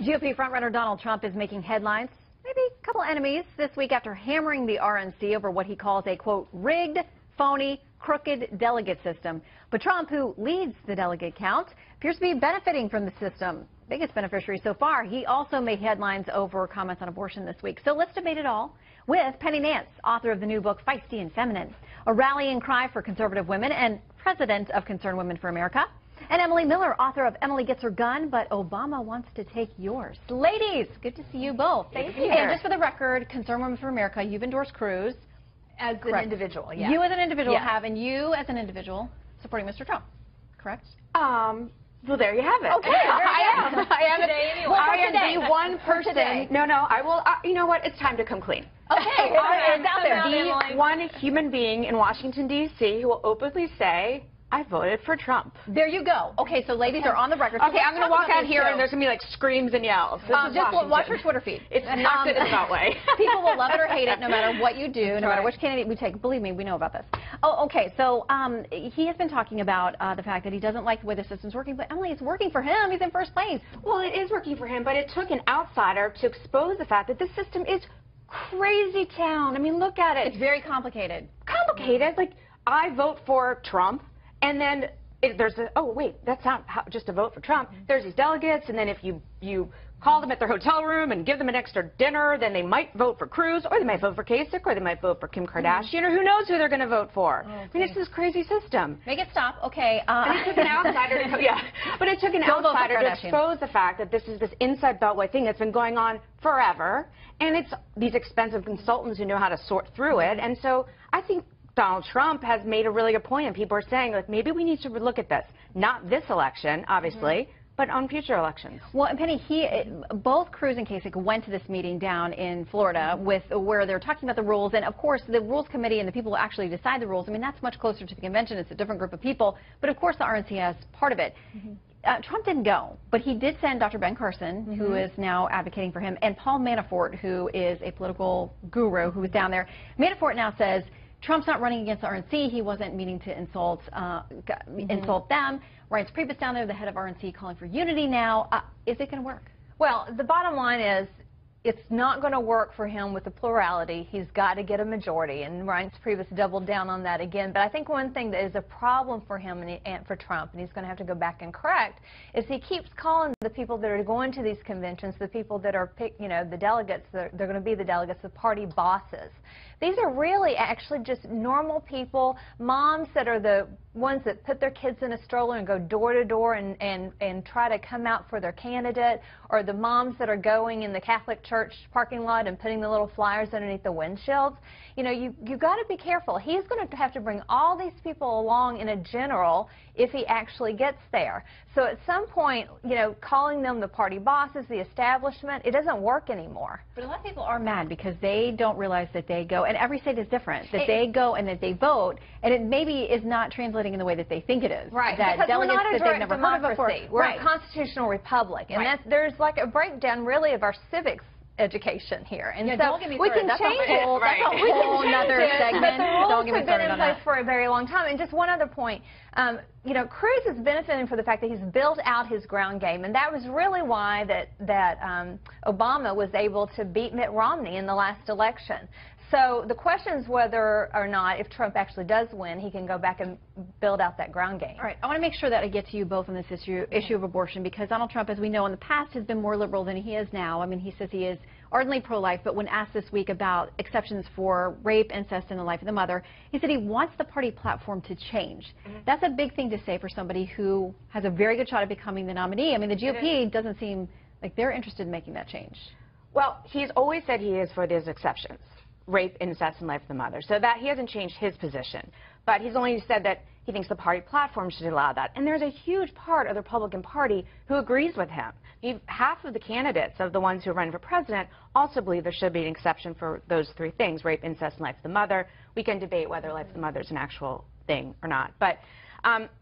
GOP frontrunner Donald Trump is making headlines, maybe a couple enemies this week after hammering the RNC over what he calls a, quote, rigged, phony, crooked delegate system. But Trump, who leads the delegate count, appears to be benefiting from the system. Biggest beneficiary so far. He also made headlines over comments on abortion this week. So let's debate it all with Nance, author of the new book Feisty and Feminine, a rallying cry for conservative women and president of Concerned Women for America. And Emily Miller, author of Emily Gets Her Gun, but Obama Wants to Take Yours. Ladies, good to see you both. Thank you. And just for the record, Concerned Women for America, you've endorsed Cruz. As an individual, yeah. You as an individual yes. have, and you as an individual supporting Mr. Trump, correct? Well, there you have it. Okay, I am today anyway. I am the one person. No, I will. You know what? It's time to come clean. Okay, I am out there. the one human being in Washington, D.C. who will openly say, I voted for Trump. There you go. Okay, so ladies are on the record. Okay, I'm going to walk out here and there's going to be like screams and yells. Just watch your Twitter feed. It's not good in that way. People will love it or hate it no matter what you do, no matter which candidate we take. Believe me, we know about this. Oh, okay, so he has been talking about the fact that he doesn't like the way the system's working, but Emily, it's working for him. He's in first place. Well, it is working for him, but it took an outsider to expose the fact that this system is crazy town. I mean, look at it. It's very complicated. Complicated? Like, I vote for Trump, and then there's a, oh, wait, that's not just a vote for Trump. There's these delegates, and then if you call them at their hotel room and give them an extra dinner, then they might vote for Cruz, or they might vote for Kasich, or they might vote for Kim Kardashian, or who knows who they're going to vote for. Okay. I mean, it's this crazy system. Make it stop. Okay. And it took an outsider to, but it took an outsider to expose the fact that this is this inside Beltway thing that's been going on forever, and it's these expensive consultants who know how to sort through it. And so I think Donald Trump has made a really good point, and people are saying, like, maybe we need to look at this. Not this election, obviously, but on future elections. Well, and Penny, both Cruz and Kasich went to this meeting down in Florida where they're talking about the rules, and of course the Rules Committee and the people who actually decide the rules, I mean, that's much closer to the convention. It's a different group of people, but of course the RNC has part of it. Trump didn't go, but he did send Dr. Ben Carson, who is now advocating for him, and Paul Manafort, who is a political guru who was down there. Manafort now says Trump's not running against the RNC. He wasn't meaning to insult them. Reince Priebus down there, the head of RNC, calling for unity now. Is it going to work? Well, the bottom line is it's not going to work for him with the plurality. He's got to get a majority, and Reince Priebus doubled down on that again. But I think one thing that is a problem for him and for Trump, and he's going to have to go back and correct, is he keeps calling the people that are going to these conventions, the people that are, the delegates, they're going to be the delegates, the party bosses. These are really actually just normal people, moms that are the ones that put their kids in a stroller and go door to door and try to come out for their candidate, or the moms that are going in the Catholic church parking lot and putting the little flyers underneath the windshields. You know, you've got to be careful. He's going to have to bring all these people along in a general if he actually gets there. So at some point, calling them the party bosses, the establishment, it doesn't work anymore. But a lot of people are mad because they don't realize that they go, and every state is different, that they go and that they vote, and it maybe is not translating in the way that they think it is. Right, that because we're not a direct democracy. We're a constitutional republic, and there's like a breakdown really of our civics education here, and so we can change it. That's a whole other segment. But the rules have been in place for a very long time. And just one other point, Cruz is benefiting from the fact that he's built out his ground game, and that was really why that Obama was able to beat Mitt Romney in the last election. So the question is whether or not, if Trump actually does win, he can go back and build out that ground game. All right, I want to make sure that I get to you both on this issue of abortion, because Donald Trump, as we know in the past, has been more liberal than he is now. I mean, he says he is ardently pro-life, but when asked this week about exceptions for rape, incest, and the life of the mother, he said he wants the party platform to change. That's a big thing to say for somebody who has a very good shot at becoming the nominee. I mean, the GOP doesn't seem like they're interested in making that change. Well, he's always said he is for those exceptions. Rape, incest, and life of the mother. So that he hasn't changed his position. But he's only said that he thinks the party platform should allow that. And there's a huge part of the Republican Party who agrees with him. Half of the candidates of the ones who are running for president also believe there should be an exception for those three things, rape, incest, and life of the mother. We can debate whether life of the mother is an actual thing or not. But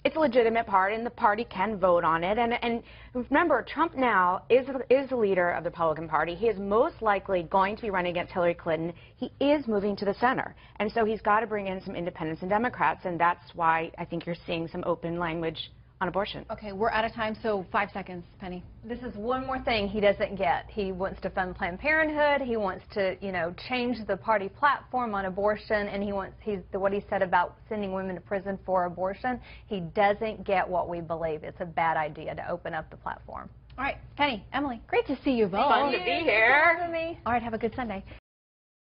it's a legitimate part, and the party can vote on it. And remember, Trump now is the leader of the Republican Party. He is most likely going to be running against Hillary Clinton. He is moving to the center. And so he's got to bring in some independents and Democrats, and that's why I think you're seeing some open language on abortion. Okay, we're out of time, so 5 seconds, Penny. This is one more thing he doesn't get. He wants to fund Planned Parenthood. He wants to, you know, change the party platform on abortion, and what he said about sending women to prison for abortion. He doesn't get what we believe. It's a bad idea to open up the platform. All right, Penny, Emily, great to see you both. Fun to be here. Thanks for having me. All right, have a good Sunday.